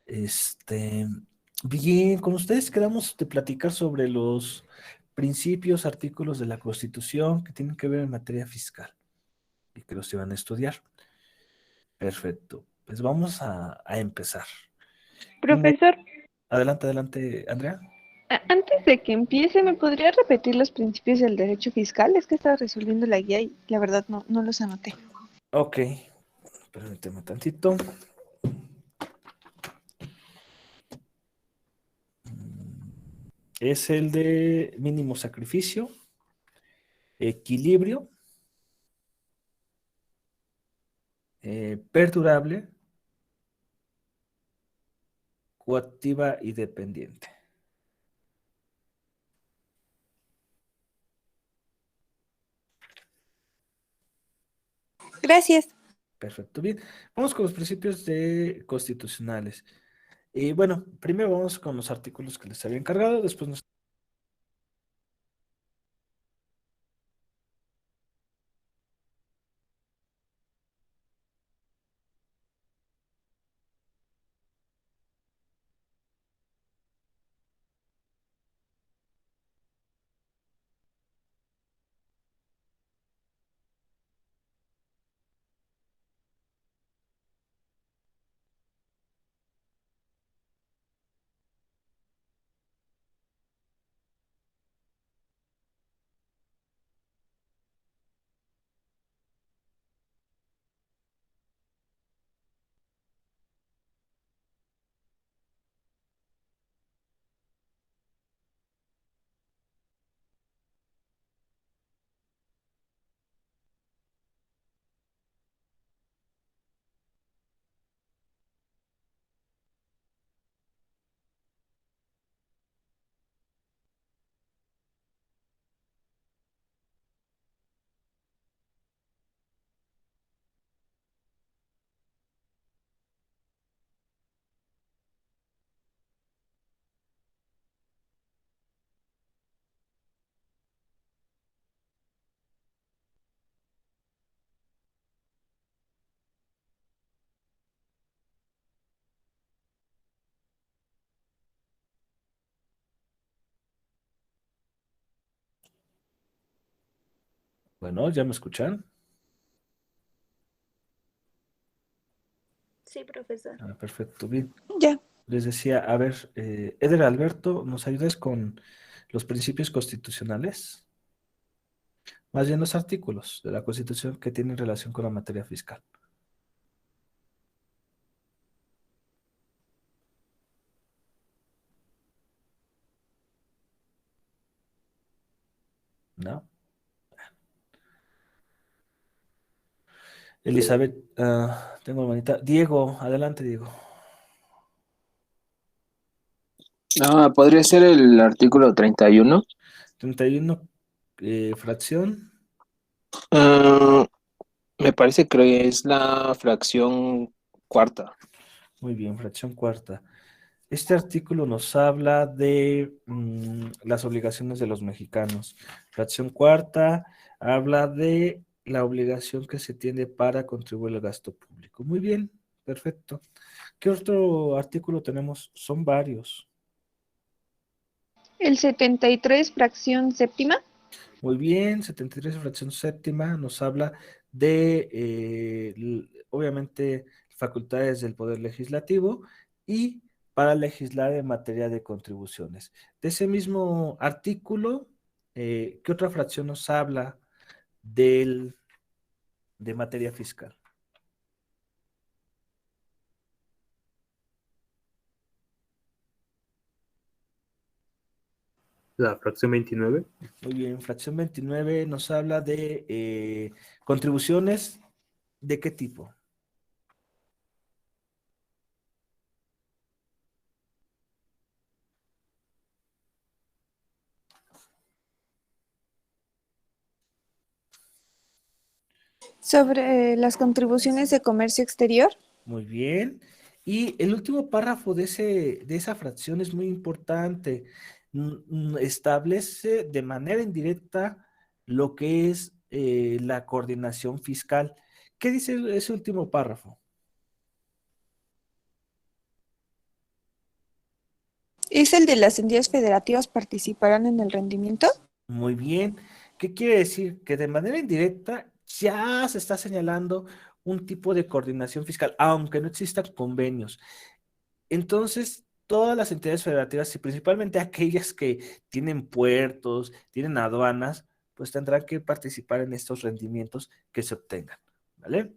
Este, bien, con ustedes quedamos de platicar sobre los principios, artículos de la Constitución que tienen que ver en materia fiscal y que los iban a estudiar. Perfecto. Pues vamos a empezar. Mm, Profesor, Adelante, adelante, Andrea. antes de que empiece, ¿me podría repetir los principios del derecho fiscal? Es que estaba resolviendo la guía y la verdad no los anoté. Ok, permíteme tantito. Es el de mínimo sacrificio, equilibrio, perdurable, coactiva y dependiente. Gracias. Perfecto, bien. Vamos con los principios constitucionales. Y bueno, primero vamos con los artículos que les había encargado, después nos... Bueno, ¿ya me escuchan? Sí, profesor. Ah, perfecto, bien. Ya. Les decía, a ver, Eder Alberto, ¿nos ayudas con los principios constitucionales? Más bien los artículos de la Constitución que tienen relación con la materia fiscal. ¿No? Elizabeth, tengo hermanita. Diego, adelante, Diego. Podría ser el artículo 31. 31, fracción. Ah, Me parece que es la fracción cuarta. Muy bien, fracción cuarta. Este artículo nos habla de las obligaciones de los mexicanos. Fracción cuarta habla de la obligación que se tiene para contribuir al gasto público. Muy bien, perfecto. ¿Qué otro artículo tenemos? Son varios. El 73, fracción séptima. Muy bien, 73 fracción séptima nos habla de, obviamente, facultades del Poder Legislativo y para legislar en materia de contribuciones. De ese mismo artículo, ¿qué otra fracción nos habla del, de materia fiscal? La fracción 29. Muy bien, fracción 29 nos habla de contribuciones, ¿de qué tipo? Sobre las contribuciones de comercio exterior. Muy bien. Y el último párrafo de esa fracción es muy importante. Establece de manera indirecta lo que es la coordinación fiscal. ¿Qué dice ese último párrafo? ¿Es el de las entidades federativas participarán en el rendimiento? Muy bien. ¿Qué quiere decir? Que de manera indirecta ya se está señalando un tipo de coordinación fiscal, aunque no existan convenios. Entonces, todas las entidades federativas, y principalmente aquellas que tienen puertos, tienen aduanas, pues tendrán que participar en estos rendimientos que se obtengan, ¿vale?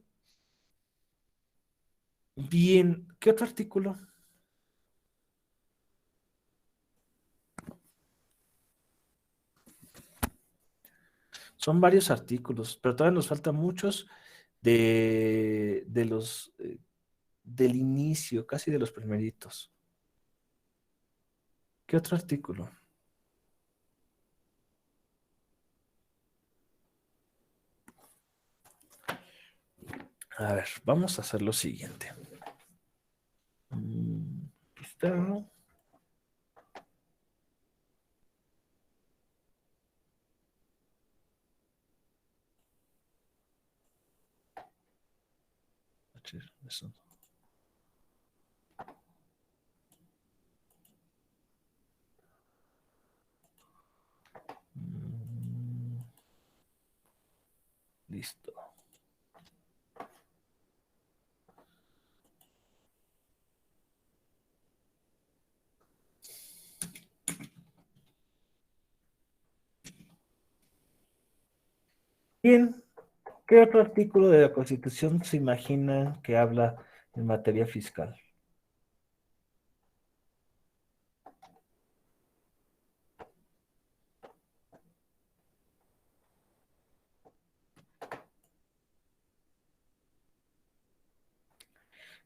Bien, ¿qué otro artículo? Son varios artículos, pero todavía nos faltan muchos de los del inicio, casi de los primeritos. ¿Qué otro artículo? A ver, vamos a hacer lo siguiente. Aquí está. Eso. Mm, Listo. Bien, ¿qué otro artículo de la Constitución se imagina que habla en materia fiscal?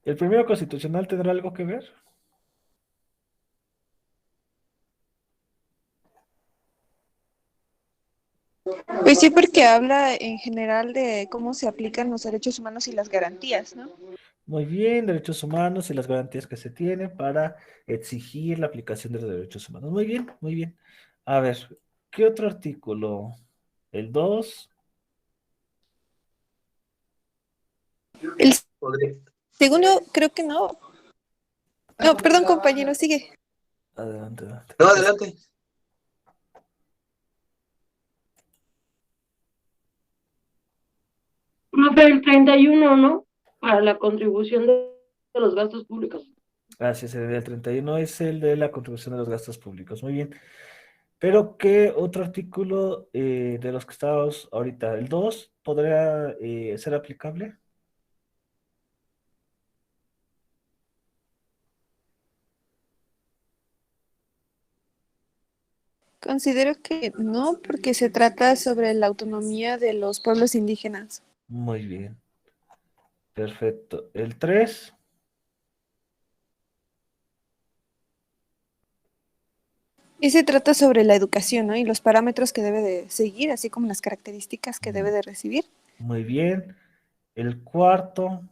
¿El primero constitucional tendrá algo que ver? Pues sí, porque habla en general de cómo se aplican los derechos humanos y las garantías, ¿no? Muy bien, derechos humanos y las garantías que se tienen para exigir la aplicación de los derechos humanos. Muy bien, muy bien. A ver, ¿qué otro artículo? El 2. El Podría. segundo, creo que no. No, perdón, compañero, sigue. Adelante, adelante. No, adelante. Profe, el 31, ¿no? Para la contribución de los gastos públicos. Gracias, el 31 es el de la contribución de los gastos públicos. Muy bien. Pero, ¿qué otro artículo de los que estábamos ahorita? ¿El 2 podría ser aplicable? Considero que no, porque se trata sobre la autonomía de los pueblos indígenas. Muy bien. Perfecto. El 3. Y se trata sobre la educación, ¿no? Y los parámetros que debe de seguir, así como las características que debe de recibir. Muy bien. El 4.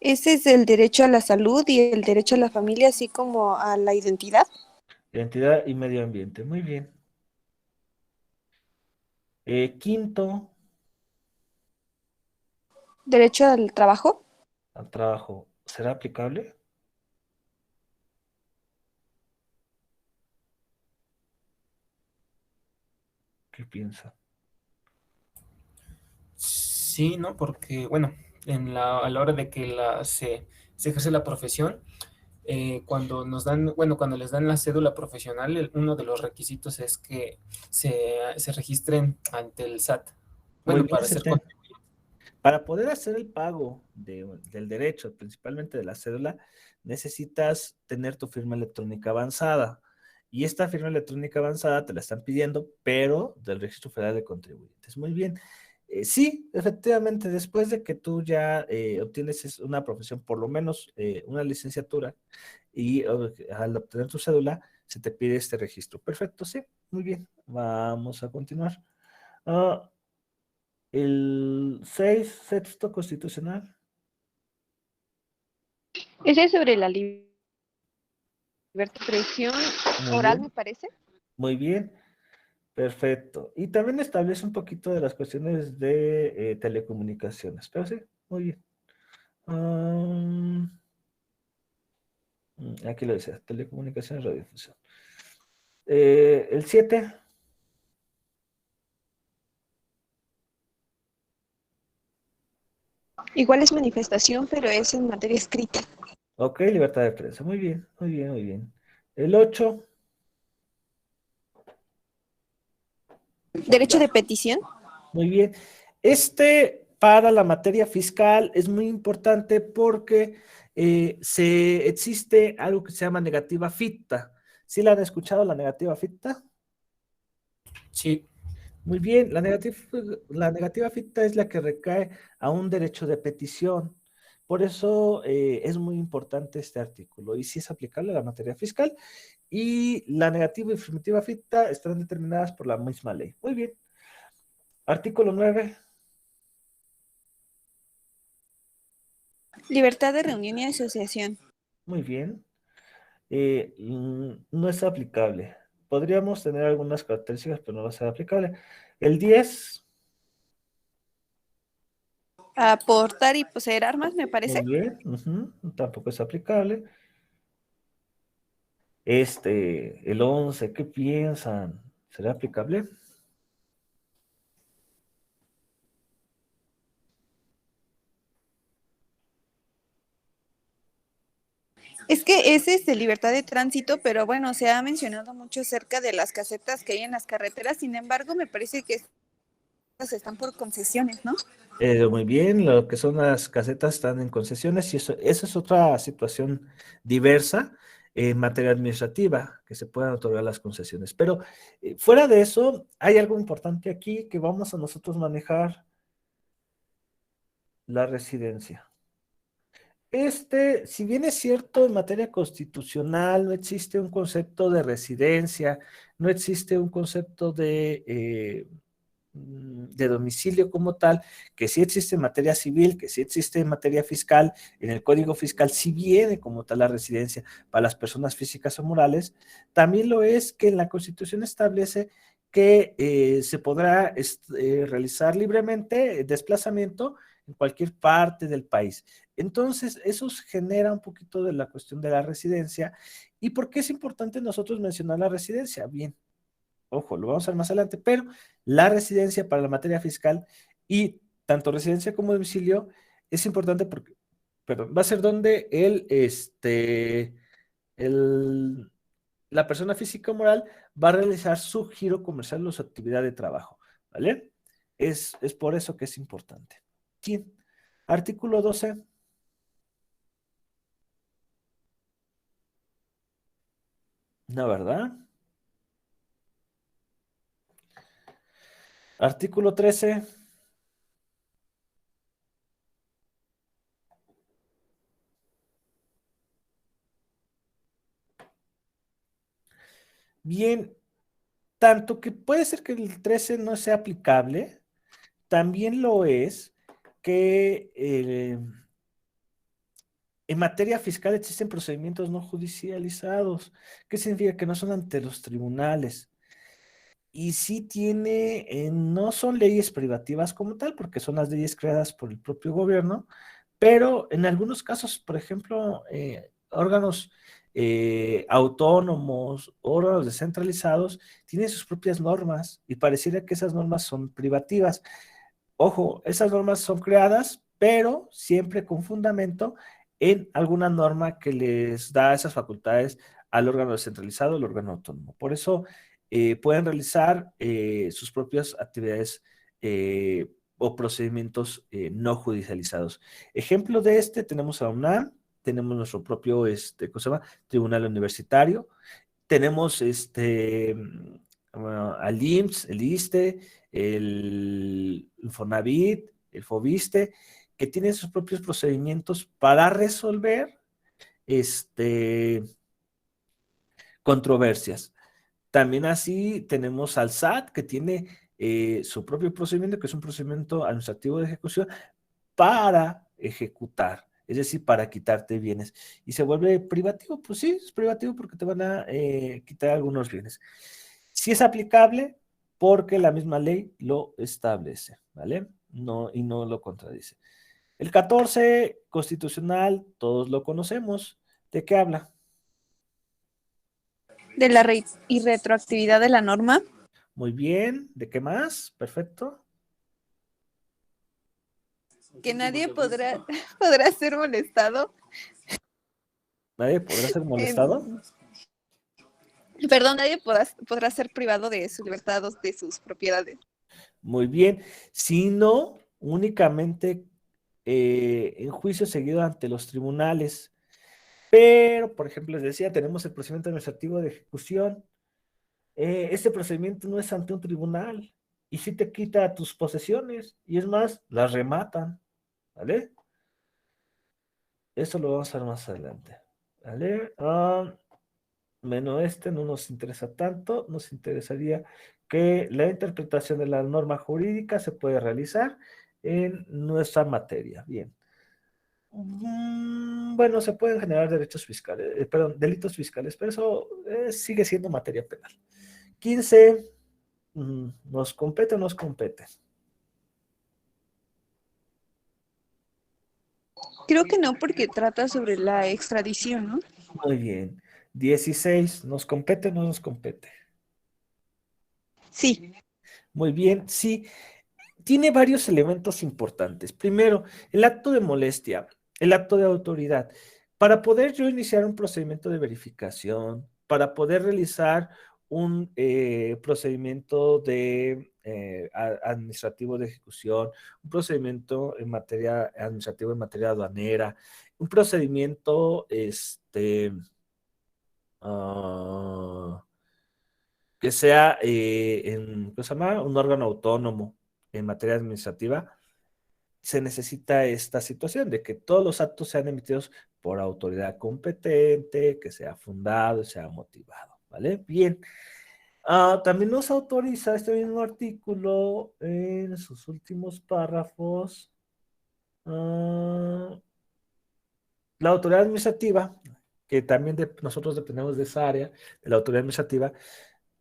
Ese es el derecho a la salud y el derecho a la familia, así como a la identidad. Identidad y medio ambiente. Muy bien. Quinto, Derecho al trabajo. al trabajo. ¿Será aplicable? ¿Qué piensa? Sí, ¿no? Porque, bueno, a la hora de que se ejerce la profesión, cuando nos dan, bueno, cuando les dan la cédula profesional, uno de los requisitos es que se registren ante el SAT. Muy Bueno, bien, para ser CT. Para poder hacer el pago del derecho, principalmente de la cédula, necesitas tener tu firma electrónica avanzada. Y esta firma electrónica avanzada te la están pidiendo, pero del Registro Federal de Contribuyentes. Muy bien. Sí, efectivamente, después de que tú ya obtienes una profesión, por lo menos una licenciatura, y al obtener tu cédula, se te pide este registro. Perfecto, sí, muy bien. Vamos a continuar. Ah, el 6 sexto constitucional. Ese es sobre la libertad de expresión Muy oral, me bien, parece. muy bien, perfecto. Y también establece un poquito de las cuestiones de telecomunicaciones, pero sí, muy bien. Aquí lo dice, telecomunicaciones, radiodifusión. El 7. Igual es manifestación, pero es en materia escrita. Ok, libertad de prensa. Muy bien, muy bien, muy bien. El 8. Derecho de petición. Muy bien. Para la materia fiscal es muy importante porque existe algo que se llama negativa ficta. ¿Sí la han escuchado, la negativa ficta? Sí, Muy bien, la negativa ficta es la que recae a un derecho de petición. Por eso es muy importante este artículo y si es aplicable a la materia fiscal y la negativa y afirmativa ficta están determinadas por la misma ley. Muy bien. Artículo 9. Libertad de reunión y asociación. Muy bien. No es aplicable. Podríamos tener algunas características, pero no va a ser aplicable. El 10. Aportar y poseer armas, me Muy parece. bien. Tampoco es aplicable. El 11, ¿qué piensan? ¿Será aplicable? Es que ese es de libertad de tránsito, pero bueno, se ha mencionado mucho acerca de las casetas que hay en las carreteras. Sin embargo, me parece que estas están por concesiones, ¿no? Muy bien, lo que son las casetas están en concesiones y eso es otra situación diversa en materia administrativa, que se puedan otorgar las concesiones. Pero fuera de eso, hay algo importante aquí que vamos a nosotros manejar, la residencia. Si bien es cierto, en materia constitucional no existe un concepto de residencia, no existe un concepto de domicilio como tal, que sí existe en materia civil, que sí existe en materia fiscal, en el Código Fiscal sí viene como tal la residencia para las personas físicas o morales, también lo es que en la Constitución establece que se podrá realizar libremente desplazamiento en cualquier parte del país. Entonces, eso genera un poquito de la cuestión de la residencia. ¿Y por qué es importante nosotros mencionar la residencia? Bien, ojo, lo vamos a ver más adelante, pero la residencia para la materia fiscal y tanto residencia como domicilio es importante porque, perdón, va a ser donde la persona física o moral va a realizar su giro comercial o su actividad de trabajo, ¿vale? Es por eso que es importante. Bien. Artículo 12. ¿No, verdad? Artículo 13. Bien, tanto que puede ser que el 13 no sea aplicable, también lo es que en materia fiscal existen procedimientos no judicializados. ¿Qué significa? Que no son ante los tribunales. Y sí no son leyes privativas como tal, porque son las leyes creadas por el propio gobierno, pero en algunos casos, por ejemplo, órganos autónomos, órganos descentralizados, tienen sus propias normas y pareciera que esas normas son privativas. Ojo, esas normas son creadas, pero siempre con fundamento en alguna norma que les da esas facultades al órgano descentralizado, al órgano autónomo. Por eso pueden realizar sus propias actividades o procedimientos no judicializados. Ejemplo de tenemos a UNAM, tenemos nuestro propio, ¿cómo se llama? Tribunal Universitario, tenemos al IMSS, el ISSSTE, el Infonavit, el FOBISTE, que tienen sus propios procedimientos para resolver controversias. También así tenemos al SAT, que tiene su propio procedimiento, que es un procedimiento administrativo de ejecución para ejecutar, es decir, para quitarte bienes. ¿Y se vuelve privativo? Pues sí, es privativo porque te van a quitar algunos bienes. Sí es aplicable porque la misma ley lo establece, ¿vale? No, y no lo contradice. El 14, constitucional, todos lo conocemos. ¿De qué habla? De la y retroactividad de la norma. Muy bien. ¿De qué más? Perfecto. Que nadie podrá ser molestado. ¿Nadie podrá ser molestado? Perdón, nadie podrá ser privado de su libertad o de sus propiedades. Muy bien. Sino únicamente en juicio seguido ante los tribunales. Pero, por ejemplo, les decía, tenemos el procedimiento administrativo de ejecución. Este procedimiento no es ante un tribunal y sí te quita tus posesiones y es más, las rematan, ¿vale? Eso lo vamos a ver más adelante, ¿vale? Menos este no nos interesa tanto, nos interesaría que la interpretación de la norma jurídica se puede realizar en nuestra materia. Bien. Bueno, se pueden generar derechos fiscales, perdón, delitos fiscales, pero eso sigue siendo materia penal. 15, ¿nos compete o nos compete? Creo que no, porque trata sobre la extradición, ¿no? Muy bien. 16, ¿nos compete o no nos compete? Sí. Muy bien, sí. Tiene varios elementos importantes. Primero, el acto de molestia, el acto de autoridad. Para poder yo iniciar un procedimiento de verificación, para poder realizar un procedimiento de, administrativo de ejecución, un procedimiento en materia administrativo en materia aduanera, un procedimiento que sea ¿cómo se llama? Un órgano autónomo en materia administrativa, se necesita esta situación de que todos los actos sean emitidos por autoridad competente, que sea fundado y sea motivado, ¿vale? Bien. También nos autoriza este mismo artículo en sus últimos párrafos la autoridad administrativa, que también nosotros dependemos de esa área, de la autoridad administrativa,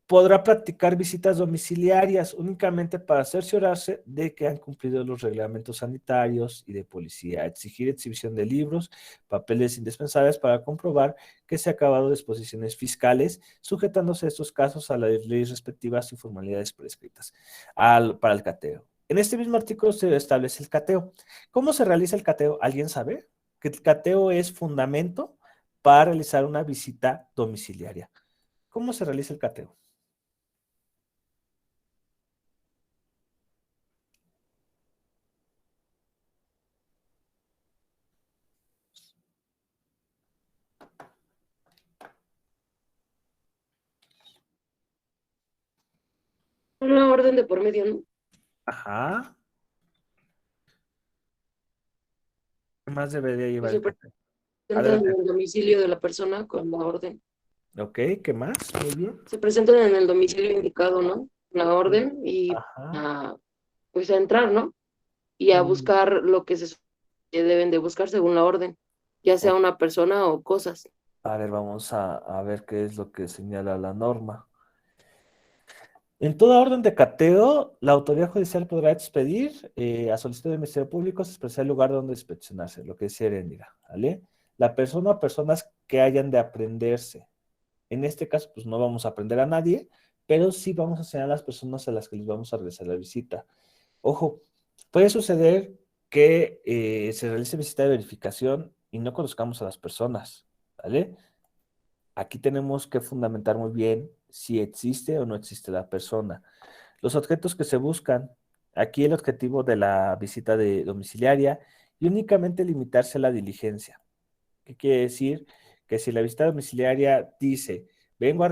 podrá practicar visitas domiciliarias únicamente para cerciorarse de que han cumplido los reglamentos sanitarios y de policía, exigir exhibición de libros, papeles indispensables para comprobar que se han acabado disposiciones fiscales, sujetándose estos casos a las leyes respectivas y formalidades prescritas para el cateo. En este mismo artículo se establece el cateo. ¿Cómo se realiza el cateo? ¿Alguien sabe? Que el cateo es fundamento para realizar una visita domiciliaria. ¿Cómo se realiza el cateo? Una orden de por medio, ¿no? Ajá. ¿Qué más debería Que llevar se el cateo? presentan Adelante. en el domicilio de la persona con la orden. Ok, ¿qué más? Muy bien. Se presentan en el domicilio indicado, ¿no? La orden y Ajá. pues a entrar, ¿no? Y a Mm, buscar lo que que deben de buscar según la orden, ya sea ok. una persona o cosas. A ver, vamos a ver qué es lo que señala la norma. En toda orden de cateo, la autoridad judicial podrá expedir a solicitud del Ministerio Público expresar el lugar donde inspeccionarse, lo que es Heréndira, ¿vale? La persona o personas que hayan de aprenderse. En este caso, pues no vamos a aprender a nadie, pero sí vamos a señalar a las personas a las que les vamos a realizar la visita. Ojo, puede suceder que se realice visita de verificación y no conozcamos a las personas, ¿vale? Aquí tenemos que fundamentar muy bien si existe o no existe la persona. Los objetos que se buscan, aquí el objetivo de la visita de domiciliaria y únicamente limitarse a la diligencia. ¿Qué quiere decir? Que si la visita domiciliaria dice, vengo a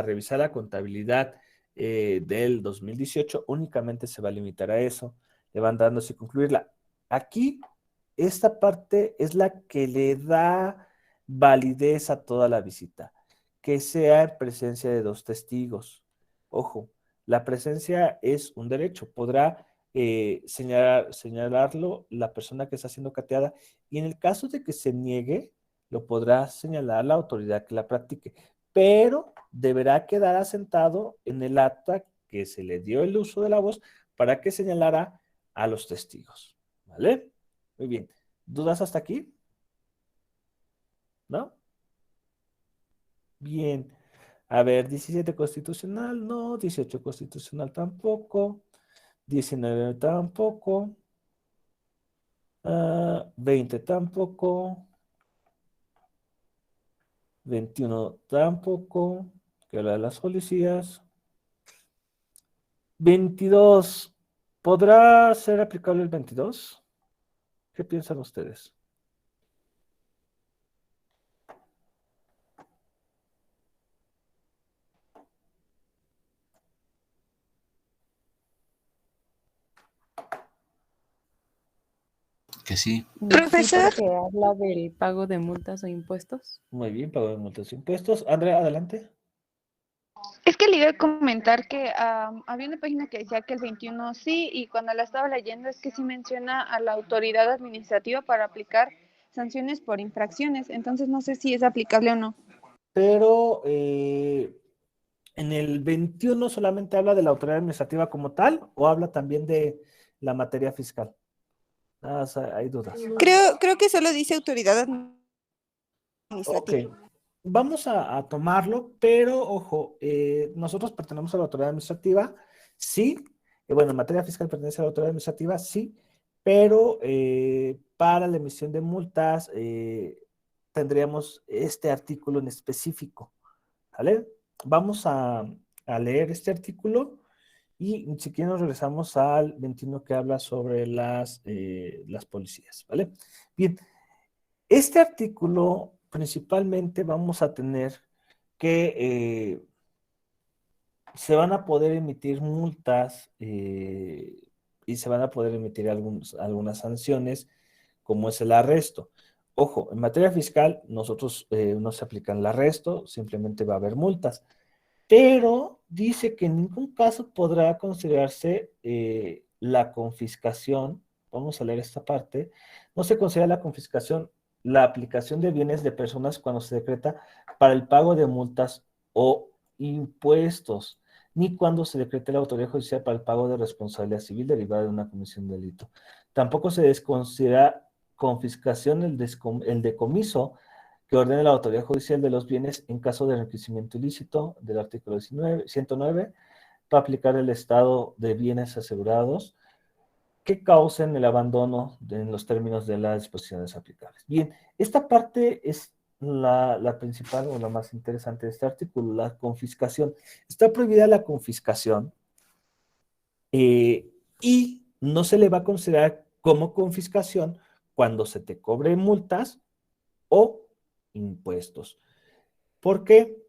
revisar la contabilidad del 2018, únicamente se va a limitar a eso, levantándose y concluirla. Aquí, esta parte es la que le da validez a toda la visita, que sea en presencia de dos testigos. Ojo, la presencia es un derecho, podrá señalarlo la persona que está siendo cateada y en el caso de que se niegue, lo podrá señalar la autoridad que la practique, pero deberá quedar asentado en el acta que se le dio el uso de la voz para que señalara a los testigos. ¿Vale? Muy bien. ¿Dudas hasta aquí? ¿No? Bien. A ver, 17 constitucional, no. 18 constitucional tampoco. 19 tampoco. 20 tampoco. 21 tampoco. Que habla de las policías. 22. ¿Podrá ser aplicable el 22? ¿Qué piensan ustedes? Que sí. Sí, Profesor, porque habla del pago de multas o impuestos. Muy bien, pago de multas e impuestos. Andrea, adelante. es que le iba a comentar que había una página que decía que el 21 sí, y cuando la estaba leyendo es que sí menciona a la autoridad administrativa para aplicar sanciones por infracciones, entonces no sé si es aplicable o no. Pero en el 21 solamente habla de la autoridad administrativa como tal o habla también de la materia fiscal. Hay dudas. Creo que solo dice autoridad Ok, administrativa. vamos a tomarlo, pero ojo, nosotros pertenecemos a la autoridad administrativa, sí. Bueno, en materia fiscal pertenece a la autoridad administrativa, sí, pero para la emisión de multas tendríamos este artículo en específico, ¿vale? Vamos a leer este artículo y si quieren nos regresamos al 21 que habla sobre las policías, ¿vale? Bien, este artículo principalmente vamos a tener que se van a poder emitir multas y se van a poder emitir algunas sanciones, como es el arresto. Ojo, en materia fiscal, nosotros no se aplica el arresto, simplemente va a haber multas, pero dice que en ningún caso podrá considerarse la confiscación. Vamos a leer esta parte. No se considera la confiscación la aplicación de bienes de personas cuando se decreta para el pago de multas o impuestos, ni cuando se decrete la autoridad judicial para el pago de responsabilidad civil derivada de una comisión de delito. Tampoco se desconsidera confiscación el decomiso que ordene la autoridad judicial de los bienes en caso de enriquecimiento ilícito del artículo 109 para aplicar el estado de bienes asegurados que causen el abandono en los términos de las disposiciones aplicables. Bien, esta parte es la principal o la más interesante de este artículo, la confiscación. Está prohibida la confiscación y no se le va a considerar como confiscación cuando se te cobre multas o impuestos. ¿Por qué?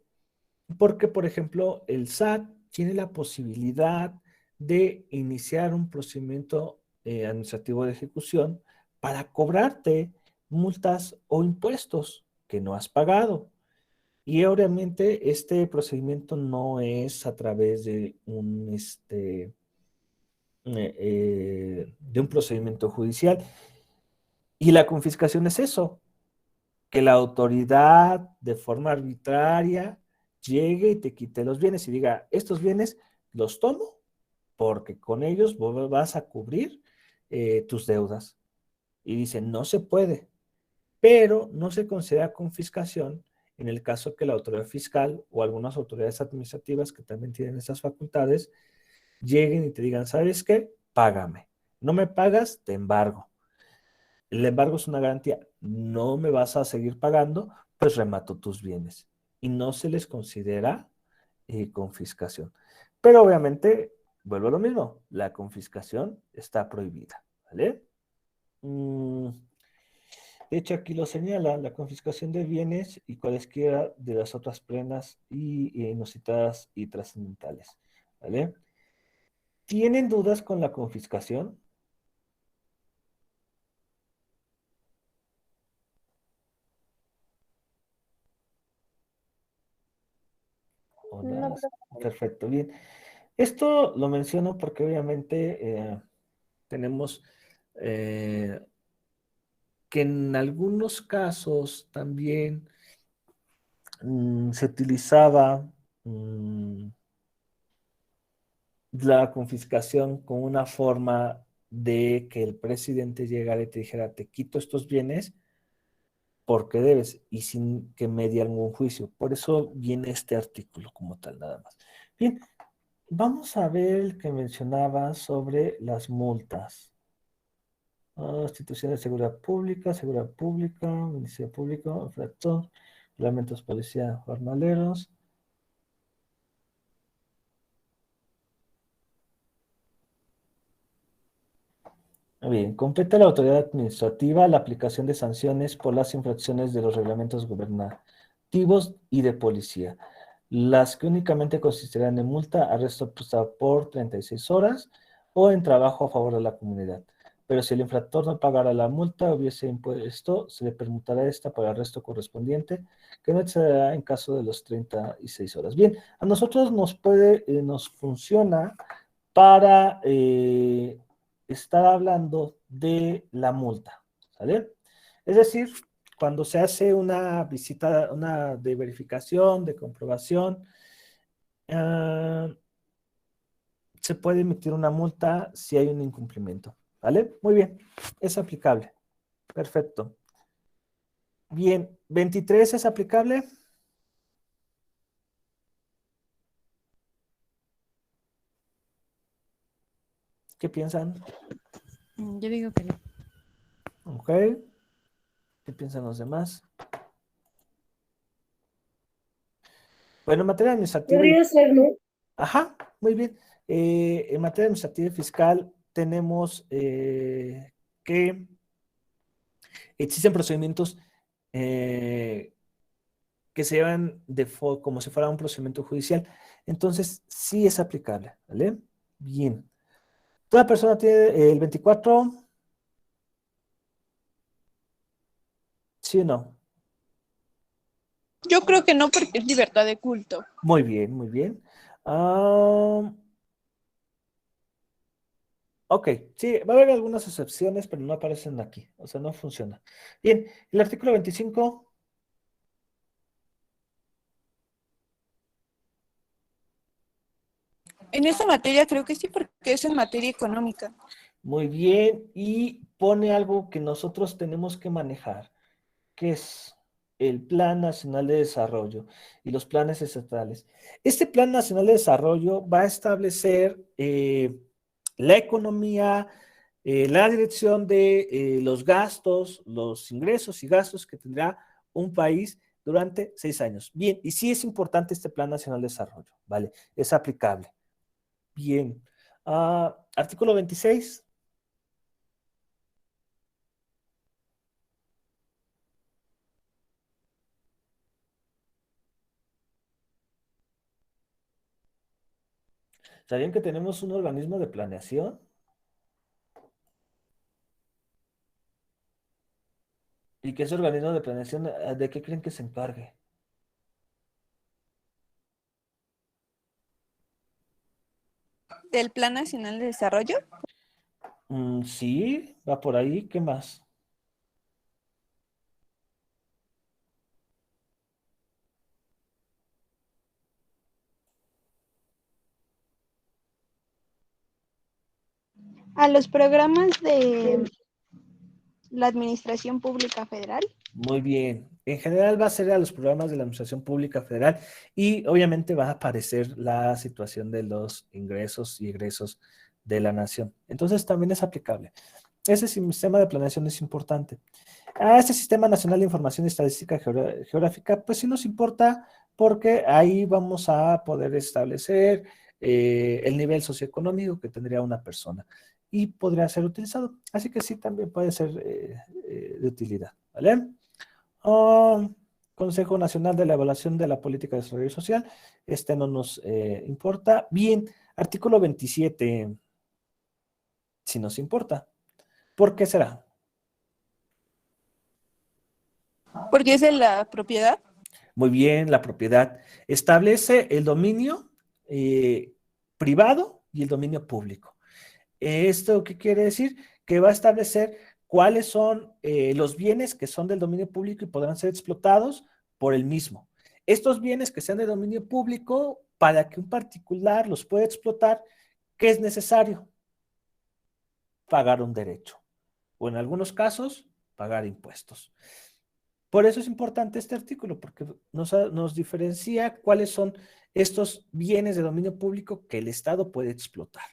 Porque, por ejemplo, el SAT tiene la posibilidad de iniciar un procedimiento administrativo de ejecución para cobrarte multas o impuestos que no has pagado. Y obviamente este procedimiento no es a través de de un procedimiento judicial. Y la confiscación es eso, que la autoridad de forma arbitraria llegue y te quite los bienes y diga, estos bienes los tomo porque con ellos vos vas a cubrir tus deudas. Y dice, no se puede, pero no se considera confiscación en el caso que la autoridad fiscal o algunas autoridades administrativas que también tienen esas facultades lleguen y te digan, ¿sabes qué? Págame. No me pagas, te embargo. El embargo es una garantía. No me vas a seguir pagando, pues remato tus bienes. Y no se les considera confiscación. Pero obviamente, vuelvo a lo mismo, la confiscación está prohibida, ¿vale? De hecho, aquí lo señala, la confiscación de bienes y cualesquiera de las otras penas y inusitadas y trascendentales, ¿vale? ¿Tienen dudas con la confiscación? ¿O nada? Perfecto, bien. Esto lo menciono porque obviamente tenemos que en algunos casos también se utilizaba la confiscación como una forma de que el presidente llegara y te dijera, te quito estos bienes porque debes y sin que medie algún juicio. Por eso viene este artículo como tal, nada más. Bien, vamos a ver el que mencionaba sobre las multas. Instituciones de seguridad pública, Ministerio Público, infractor, reglamentos policía, formaleros. Bien, compete a la autoridad administrativa la aplicación de sanciones por las infracciones de los reglamentos gubernativos y de policía, las que únicamente consistirán en multa, arresto por 36 horas o en trabajo a favor de la comunidad. Pero si el infractor no pagara la multa o hubiese impuesto, se le permutará esta por el arresto correspondiente, que no excederá en caso de los 36 horas. Bien, a nosotros nos funciona para estar hablando de la multa, ¿sale? Es decir, cuando se hace una visita, una de verificación, de comprobación, se puede emitir una multa si hay un incumplimiento, ¿vale? Muy bien, es aplicable. Perfecto. Bien, 23 es aplicable. ¿Qué piensan? Yo digo que no. Ok. ¿Qué piensan los demás? Bueno, en materia administrativa. Podría ser, ¿no? Ajá, muy bien. En materia administrativa y fiscal tenemos que existen procedimientos que se llevan como si fuera un procedimiento judicial. Entonces, sí es aplicable, ¿vale? Bien. ¿Toda persona tiene el 24? ¿Sí o no? Yo creo que no, porque es libertad de culto. Muy bien, muy bien. Ok, sí, va a haber algunas excepciones, pero no aparecen aquí. O sea, no funciona. Bien, el artículo 25. En esta materia creo que sí, porque es en materia económica. Muy bien, y pone algo que nosotros tenemos que manejar, que es el Plan Nacional de Desarrollo y los planes estatales. Este Plan Nacional de Desarrollo va a establecer la economía, la dirección de los gastos, los ingresos y gastos que tendrá un país durante 6 años. Bien, y sí es importante este Plan Nacional de Desarrollo, ¿vale? Es aplicable. Bien. Artículo 26. ¿Sabían que tenemos un organismo de planeación? ¿Y que ese organismo de planeación, de qué creen que se encargue? Del Plan Nacional de Desarrollo. Sí, va por ahí. ¿Qué más? A los programas de la Administración Pública Federal. Muy bien. En general va a ser a los programas de la Administración Pública Federal y obviamente va a aparecer la situación de los ingresos y egresos de la nación. Entonces también es aplicable. Ese sistema de planeación es importante. A este Sistema Nacional de Información y Estadística Geográfica, pues sí nos importa porque ahí vamos a poder establecer el nivel socioeconómico que tendría una persona y podría ser utilizado. Así que sí, también puede ser de utilidad, ¿vale? Ah, Consejo Nacional de la Evaluación de la Política de Desarrollo Social, este no nos importa. Bien, artículo 27, si nos importa. ¿Por qué será? Porque es de la propiedad. Muy bien, la propiedad establece el dominio privado y el dominio público. ¿Esto qué quiere decir? Que va a establecer cuáles son los bienes que son del dominio público y podrán ser explotados por el mismo. Estos bienes que sean de dominio público, para que un particular los pueda explotar, ¿qué es necesario? Pagar un derecho. O en algunos casos, pagar impuestos. Por eso es importante este artículo, porque nos diferencia cuáles son estos bienes de dominio público que el Estado puede explotar.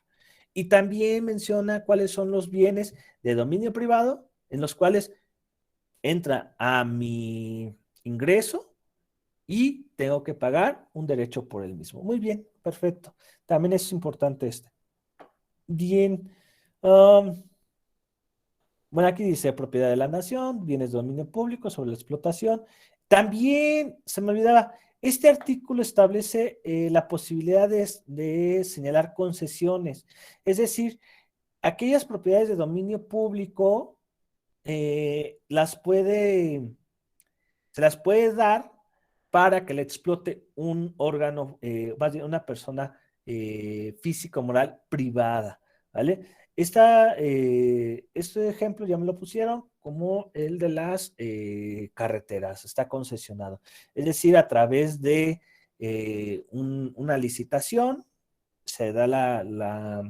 Y también menciona cuáles son los bienes de dominio privado en los cuales entra a mi ingreso y tengo que pagar un derecho por el mismo. Muy bien, perfecto. También es importante este. Bien. Bueno, aquí dice propiedad de la nación, bienes de dominio público sobre la explotación. También, se me olvidaba, este artículo establece la posibilidad de señalar concesiones. Es decir, aquellas propiedades de dominio público se las puede dar para que le explote un órgano, más bien una persona físico-moral privada, ¿vale? Este ejemplo ya me lo pusieron como el de las carreteras, está concesionado. Es decir, a través de una licitación se da la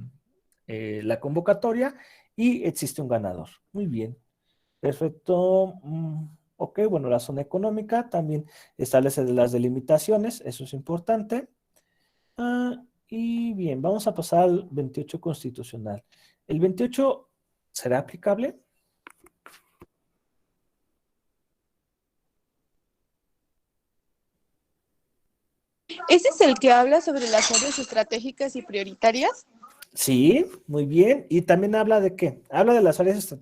convocatoria y existe un ganador. Muy bien, perfecto. Ok, bueno, la zona económica también establece las delimitaciones, eso es importante. Y bien, vamos a pasar al 28 constitucional. ¿El 28 será aplicable? ¿Ese es el que habla sobre las áreas estratégicas y prioritarias? Sí, muy bien. ¿Y también habla de qué? Habla de las áreas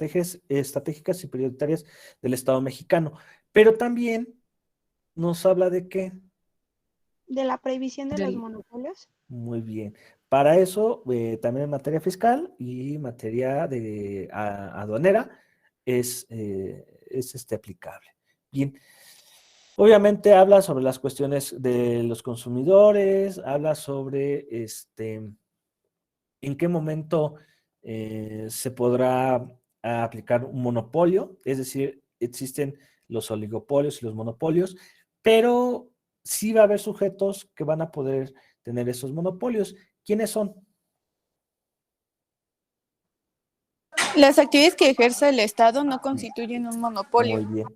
estratégicas y prioritarias del Estado mexicano, pero también nos habla de qué. ¿De la prohibición de los Del- monopolios? Muy bien. Para eso, también en materia fiscal y materia de aduanera es aplicable. Bien. Obviamente habla sobre las cuestiones de los consumidores, habla sobre en qué momento se podrá aplicar un monopolio, es decir, existen los oligopolios y los monopolios, pero sí va a haber sujetos que van a poder tener esos monopolios. ¿Quiénes son? Las actividades que ejerce el Estado no constituyen un monopolio. Muy bien.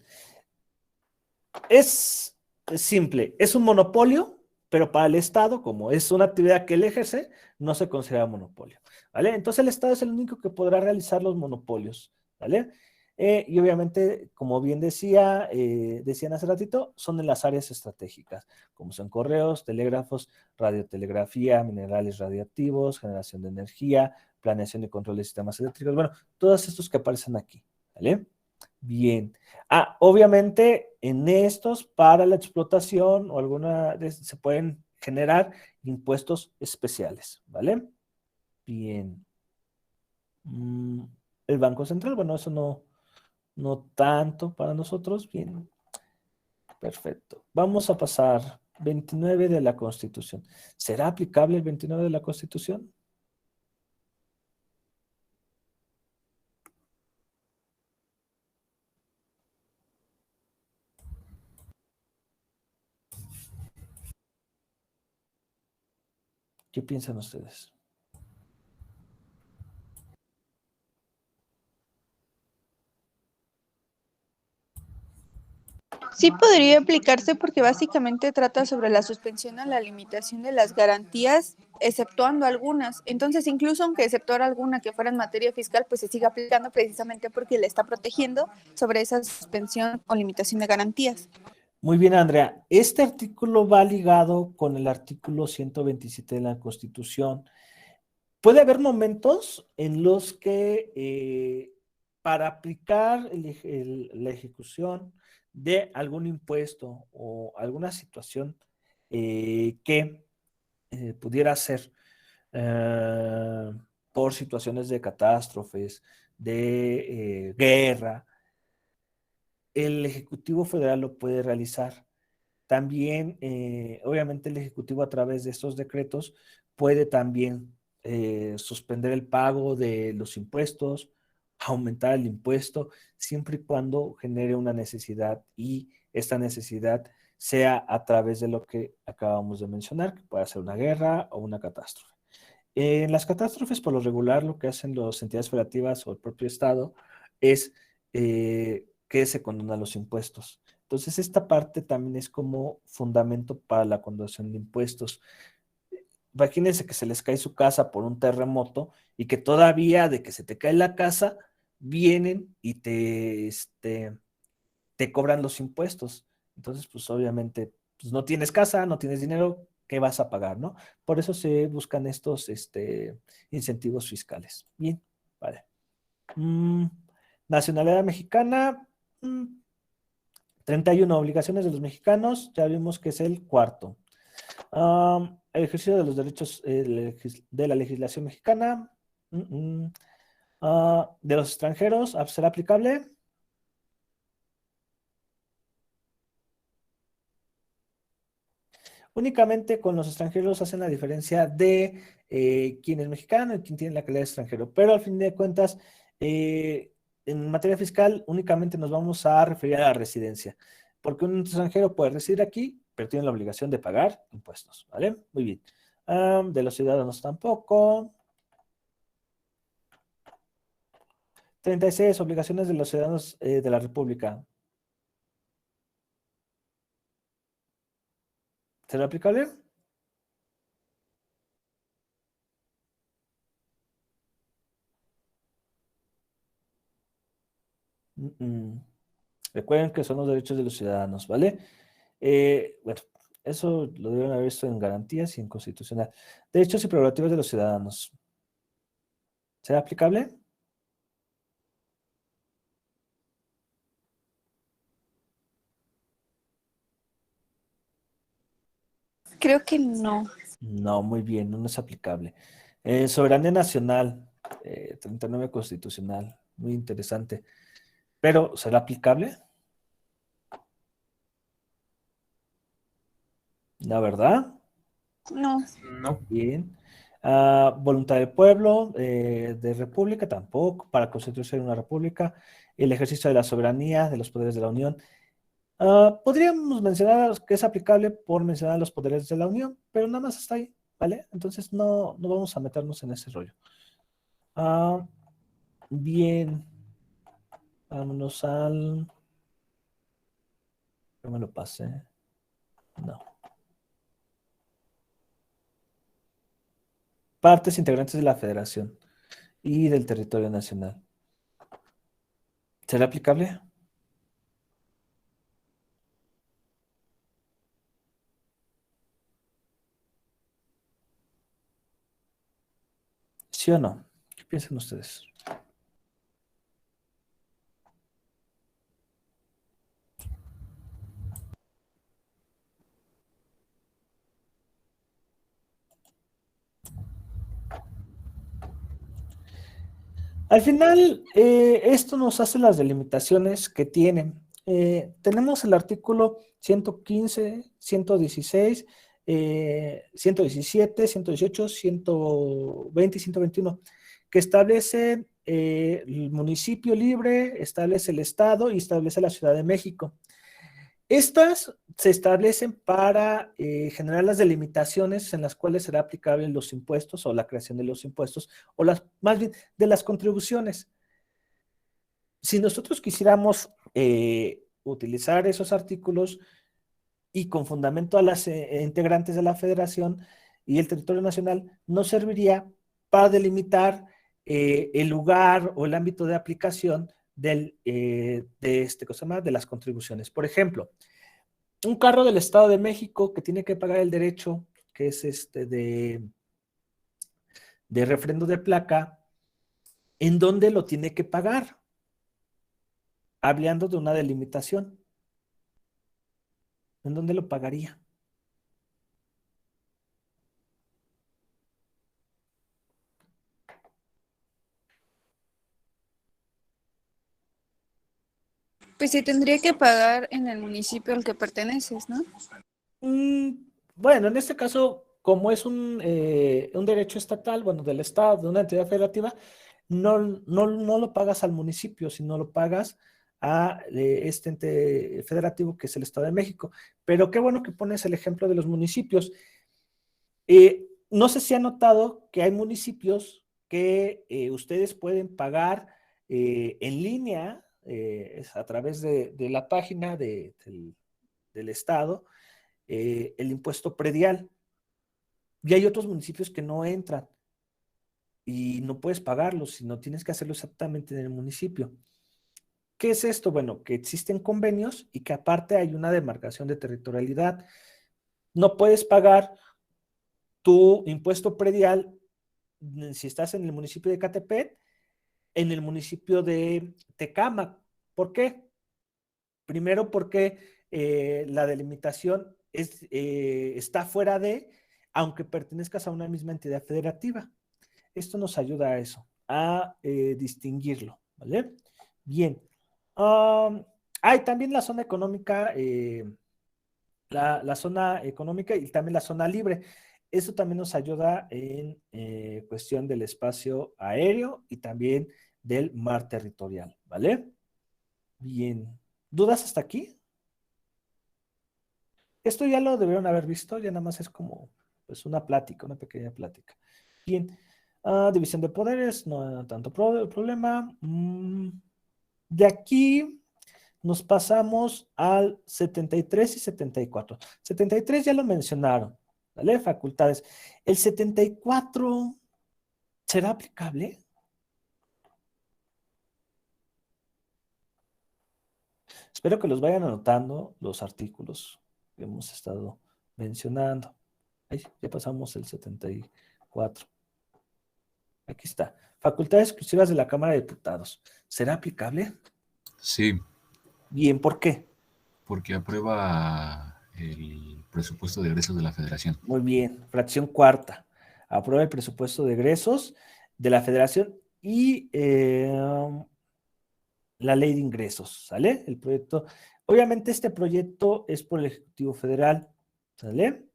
Es simple, es un monopolio, pero para el Estado, como es una actividad que él ejerce, no se considera monopolio, ¿vale? Entonces el Estado es el único que podrá realizar los monopolios, ¿vale? Y obviamente, como bien decían hace ratito, son en las áreas estratégicas, como son correos, telégrafos, radiotelegrafía, minerales radiactivos, generación de energía, planeación y control de sistemas eléctricos, bueno, todos estos que aparecen aquí, ¿vale? Bien. Obviamente en estos para la explotación o se pueden generar impuestos especiales, ¿vale? Bien. Mm, el Banco Central, bueno, eso no tanto para nosotros. Bien, perfecto. Vamos a pasar 29 de la Constitución. ¿Será aplicable el 29 de la Constitución? ¿Qué piensan ustedes? Sí podría aplicarse porque básicamente trata sobre la suspensión o la limitación de las garantías, exceptuando algunas. Entonces, incluso aunque exceptuara alguna que fuera en materia fiscal, pues se sigue aplicando precisamente porque le está protegiendo sobre esa suspensión o limitación de garantías. Muy bien, Andrea. Este artículo va ligado con el artículo 127 de la Constitución. Puede haber momentos en los que para aplicar la ejecución de algún impuesto o alguna situación que pudiera ser eh, por situaciones de catástrofes, de guerra, el Ejecutivo Federal lo puede realizar. También, obviamente, el Ejecutivo a través de estos decretos puede también suspender el pago de los impuestos, aumentar el impuesto, siempre y cuando genere una necesidad y esta necesidad sea a través de lo que acabamos de mencionar, que puede ser una guerra o una catástrofe. En las catástrofes, por lo regular, lo que hacen las entidades federativas o el propio Estado es que se condonan los impuestos. Entonces, esta parte también es como fundamento para la condonación de impuestos. Imagínense que se les cae su casa por un terremoto y que todavía de que se te cae la casa, vienen y te cobran los impuestos. Entonces, pues obviamente, pues no tienes casa, no tienes dinero, ¿qué vas a pagar, no? Por eso se buscan estos incentivos fiscales. Bien, vale. Nacionalidad mexicana, 31 obligaciones de los mexicanos, ya vimos que es el cuarto. El ejercicio de los derechos de la legislación mexicana, de los extranjeros, ¿será aplicable? Únicamente con los extranjeros hacen la diferencia de quién es mexicano y quién tiene la calidad de extranjero, pero al fin de cuentas, en materia fiscal únicamente nos vamos a referir a la residencia, porque un extranjero puede residir aquí, pero tiene la obligación de pagar impuestos, ¿vale? Muy bien. De los ciudadanos tampoco. 36, obligaciones de los ciudadanos de la República. ¿Será aplicable? Recuerden que son los derechos de los ciudadanos, ¿vale? Bueno, eso lo deben haber visto en garantías y en constitucional. Derechos y prerrogativas de los ciudadanos. ¿Será aplicable? Creo que no. No, muy bien, no es aplicable. Soberanía nacional, 39 constitucional, muy interesante. Pero, ¿será aplicable? La verdad. No. No. Bien. Voluntad del pueblo, de república, tampoco, para constituirse en una república. El ejercicio de la soberanía, de los poderes de la Unión. Podríamos mencionar que es aplicable por mencionar los poderes de la Unión, pero nada más está ahí, ¿vale? Entonces no vamos a meternos en ese rollo. Bien. Vámonos al... ¿Qué me lo pasé? No. Partes integrantes de la Federación y del territorio nacional. ¿Será aplicable? ¿Sí o no? ¿Qué piensan ustedes? Al final, esto nos hace las delimitaciones que tienen. Tenemos el artículo 115, 116, 117, 118, 120 y 121, que establece el municipio libre, establece el estado y establece la Ciudad de México. Estas se establecen para generar las delimitaciones en las cuales será aplicable los impuestos o la creación de los impuestos o más bien de las contribuciones. Si nosotros quisiéramos utilizar esos artículos y con fundamento a las integrantes de la federación y el territorio nacional, nos serviría para delimitar el lugar o el ámbito de aplicación de las contribuciones. Por ejemplo, un carro del Estado de México que tiene que pagar el derecho, que es de refrendo de placa, ¿en dónde lo tiene que pagar? Hablando de una delimitación. ¿En dónde lo pagaría? Pues se tendría que pagar en el municipio al que perteneces, ¿no? Bueno, en este caso, como es un derecho estatal, bueno, del Estado, de una entidad federativa, no lo pagas al municipio, sino lo pagas a este ente federativo que es el Estado de México. Pero qué bueno que pones el ejemplo de los municipios. No sé si han notado que hay municipios que ustedes pueden pagar en línea es a través de la página del Estado, el impuesto predial. Y hay otros municipios que no entran y no puedes pagarlos, sino tienes que hacerlo exactamente en el municipio. ¿Qué es esto? Bueno, que existen convenios y que aparte hay una demarcación de territorialidad. No puedes pagar tu impuesto predial si estás en el municipio de Catepec, en el municipio de Tecámac. ¿Por qué? Primero porque la delimitación está fuera de, aunque pertenezcas a una misma entidad federativa. Esto nos ayuda a eso, a distinguirlo, ¿vale? Bien. Hay también la zona económica, la zona económica y también la zona libre. Eso también nos ayuda en cuestión del espacio aéreo y también del mar territorial, ¿vale? Bien. ¿Dudas hasta aquí? Esto ya lo debieron haber visto, ya nada más es como pues una plática, una pequeña plática. Bien. División de poderes, no tanto problema. De aquí nos pasamos al 73 y 74. 73 ya lo mencionaron, ¿vale? Facultades. El 74, ¿será aplicable? Espero que los vayan anotando los artículos que hemos estado mencionando. Ay, ya pasamos el 74. Aquí está. Facultades exclusivas de la Cámara de Diputados. ¿Será aplicable? Sí, Bien, ¿por qué? porque aprueba el presupuesto de egresos de la Federación. Muy bien. Fracción cuarta. Aprueba el presupuesto de egresos de la Federación y la ley de ingresos, ¿sale? El proyecto. Obviamente este proyecto es por el Ejecutivo Federal, ¿sale?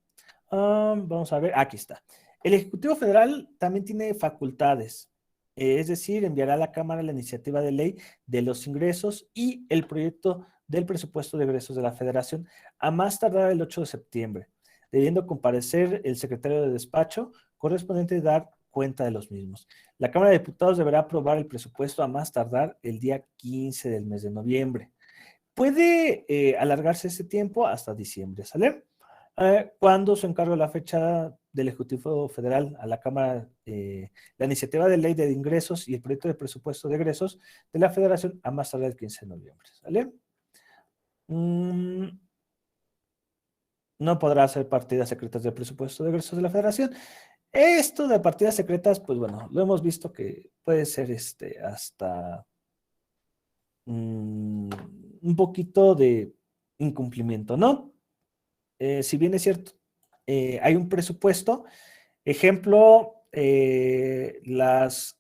Vamos a ver, aquí está. El Ejecutivo Federal también tiene facultades, es decir, enviará a la Cámara la iniciativa de ley de los ingresos y el proyecto del presupuesto de egresos de la Federación a más tardar el 8 de septiembre, debiendo comparecer el secretario de despacho correspondiente y dar cuenta de los mismos. La Cámara de Diputados deberá aprobar el presupuesto a más tardar el día 15 del mes de noviembre. Puede alargarse ese tiempo hasta diciembre, ¿sale? Cuando se encarga la fecha del Ejecutivo Federal a la Cámara, la iniciativa de ley de ingresos y el proyecto de presupuesto de egresos de la Federación a más tardar el 15 de noviembre, ¿sale? No podrá hacer partidas secretas del presupuesto de egresos de la Federación. Esto de partidas secretas, pues bueno, lo hemos visto que puede ser hasta un poquito de incumplimiento, ¿no? Si bien es cierto, hay un presupuesto, ejemplo, las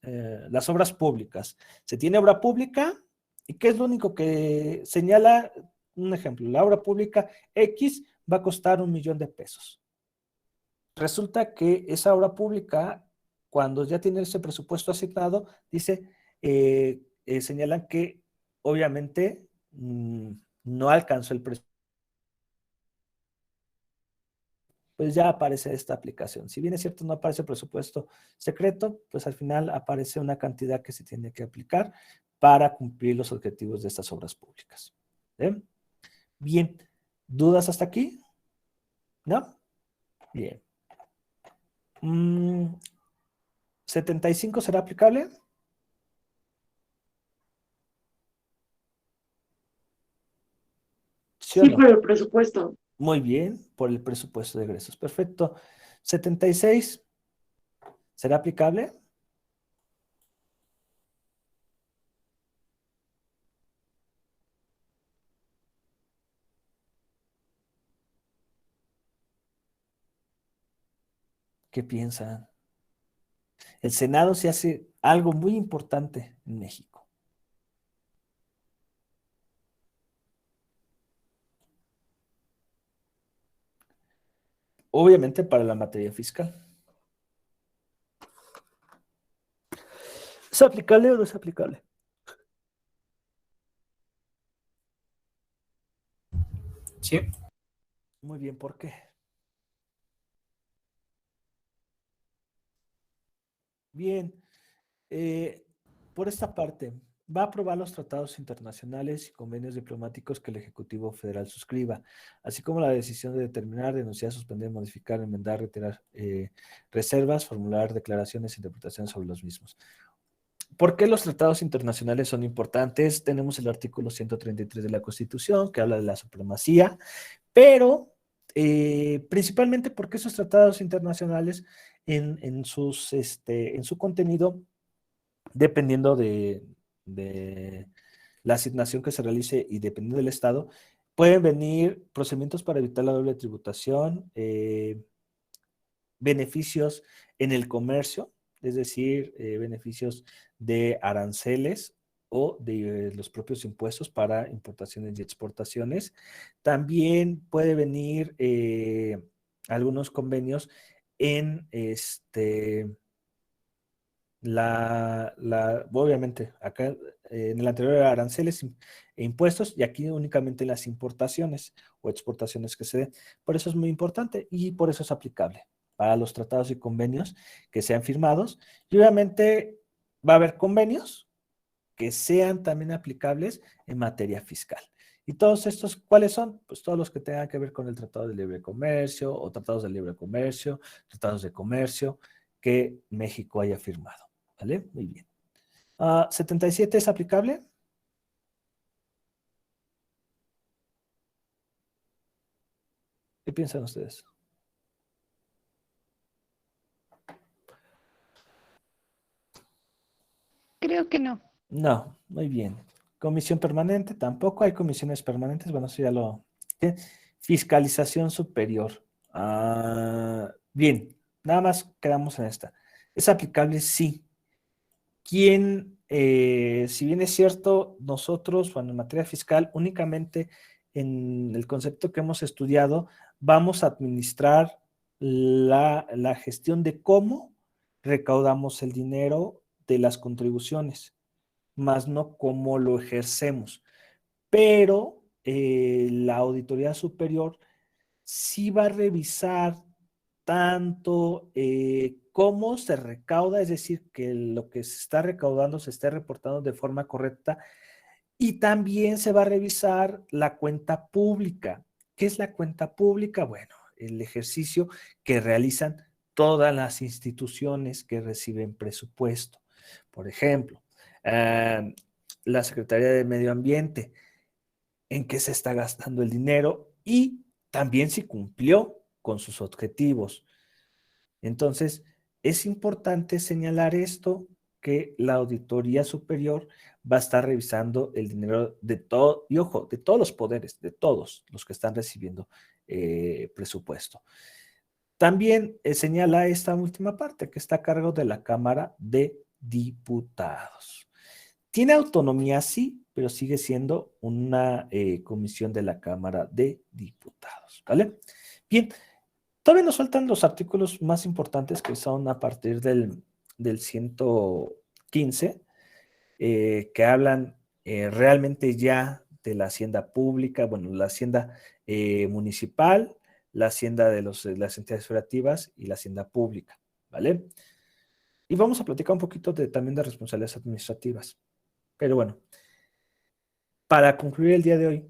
obras públicas. Se tiene obra pública y ¿qué es lo único que señala? Un ejemplo, la obra pública X va a costar 1,000,000 de pesos. Resulta que esa obra pública, cuando ya tiene ese presupuesto asignado, dice, señalan que obviamente no alcanzó el presupuesto. Pues ya aparece esta aplicación. Si bien es cierto, no aparece presupuesto secreto, pues al final aparece una cantidad que se tiene que aplicar para cumplir los objetivos de estas obras públicas. ¿Bien? Bien. ¿Dudas hasta aquí? ¿No? Bien. 75 será aplicable. ¿Sí o Sí, no? por el presupuesto. Muy bien, por el presupuesto de egresos. Perfecto. 76 será aplicable. ¿Qué piensan? El Senado se hace algo muy importante en México. Obviamente para la materia fiscal. ¿Es aplicable o no es aplicable? Sí, Muy bien, ¿por qué? Bien, por esta parte, va a aprobar los tratados internacionales y convenios diplomáticos que el Ejecutivo Federal suscriba, así como la decisión de determinar, denunciar, suspender, modificar, enmendar, retirar reservas, formular declaraciones e interpretaciones sobre los mismos. ¿Por qué los tratados internacionales son importantes? Tenemos el artículo 133 de la Constitución, que habla de la supremacía, pero principalmente porque esos tratados internacionales en su contenido, dependiendo de la asignación que se realice y dependiendo del estado, pueden venir procedimientos para evitar la doble tributación, beneficios en el comercio, es decir, beneficios de aranceles o de los propios impuestos para importaciones y exportaciones. También puede venir algunos convenios en obviamente, acá en el anterior era aranceles e impuestos, y aquí únicamente las importaciones o exportaciones que se den. Por eso es muy importante y por eso es aplicable para los tratados y convenios que sean firmados. Y obviamente va a haber convenios que sean también aplicables en materia fiscal. ¿Y todos estos cuáles son? Pues todos los que tengan que ver con el Tratado de Libre Comercio o tratados de libre comercio, tratados de comercio que México haya firmado. ¿Vale? Muy bien. 77 es aplicable. ¿Qué piensan ustedes? Creo que no. No, muy bien. Comisión permanente, tampoco hay comisiones permanentes. Bueno, eso ya lo... Fiscalización superior. Bien, nada más quedamos en esta. ¿Es aplicable? Sí. ¿Quién, si bien es cierto, nosotros, bueno, en materia fiscal, únicamente en el concepto que hemos estudiado, vamos a administrar la gestión de cómo recaudamos el dinero de las contribuciones, más no cómo lo ejercemos. Pero la Auditoría Superior sí va a revisar tanto cómo se recauda, es decir, que lo que se está recaudando se esté reportando de forma correcta, y también se va a revisar la cuenta pública. ¿Qué es la cuenta pública? Bueno, el ejercicio que realizan todas las instituciones que reciben presupuesto. Por ejemplo, la Secretaría de Medio Ambiente, en qué se está gastando el dinero y también si cumplió con sus objetivos. Entonces, es importante señalar esto, que la Auditoría Superior va a estar revisando el dinero de todo, y ojo, de todos los poderes, de todos los que están recibiendo presupuesto. También señala esta última parte, que está a cargo de la Cámara de Diputados. Tiene autonomía, sí, pero sigue siendo una comisión de la Cámara de Diputados, ¿vale? Bien, todavía nos faltan los artículos más importantes, que son a partir del 115, que hablan realmente ya de la hacienda pública, bueno, la hacienda municipal, la hacienda de las entidades federativas y la hacienda pública, ¿vale? Y vamos a platicar un poquito también de responsabilidades administrativas. Pero bueno, para concluir el día de hoy,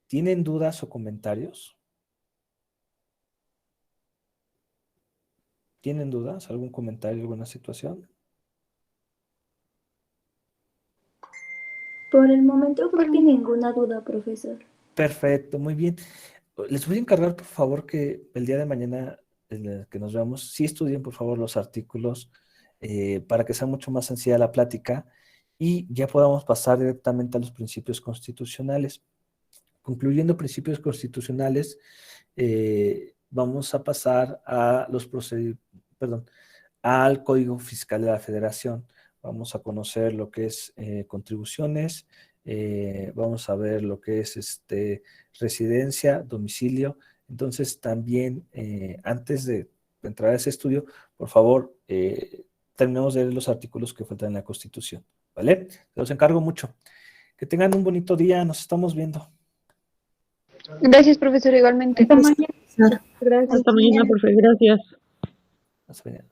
¿tienen dudas o comentarios? ¿Tienen dudas? ¿Algún comentario, alguna situación? Por el momento creo que ninguna duda, profesor. Perfecto, muy bien. Les voy a encargar, por favor, que el día de mañana que nos veamos, sí estudien, por favor, los artículos para que sea mucho más sencilla la plática y ya podamos pasar directamente a los principios constitucionales. Concluyendo principios constitucionales, vamos a pasar a al Código Fiscal de la Federación. Vamos a conocer lo que es contribuciones, vamos a ver lo que es residencia, domicilio. Entonces también, antes de entrar a ese estudio, por favor, terminemos de leer los artículos que faltan en la Constitución, ¿vale? Los encargo mucho. Que tengan un bonito día, nos estamos viendo. Gracias, profesor, igualmente. Hasta mañana. Gracias. Hasta mañana, profe. Gracias. Hasta mañana.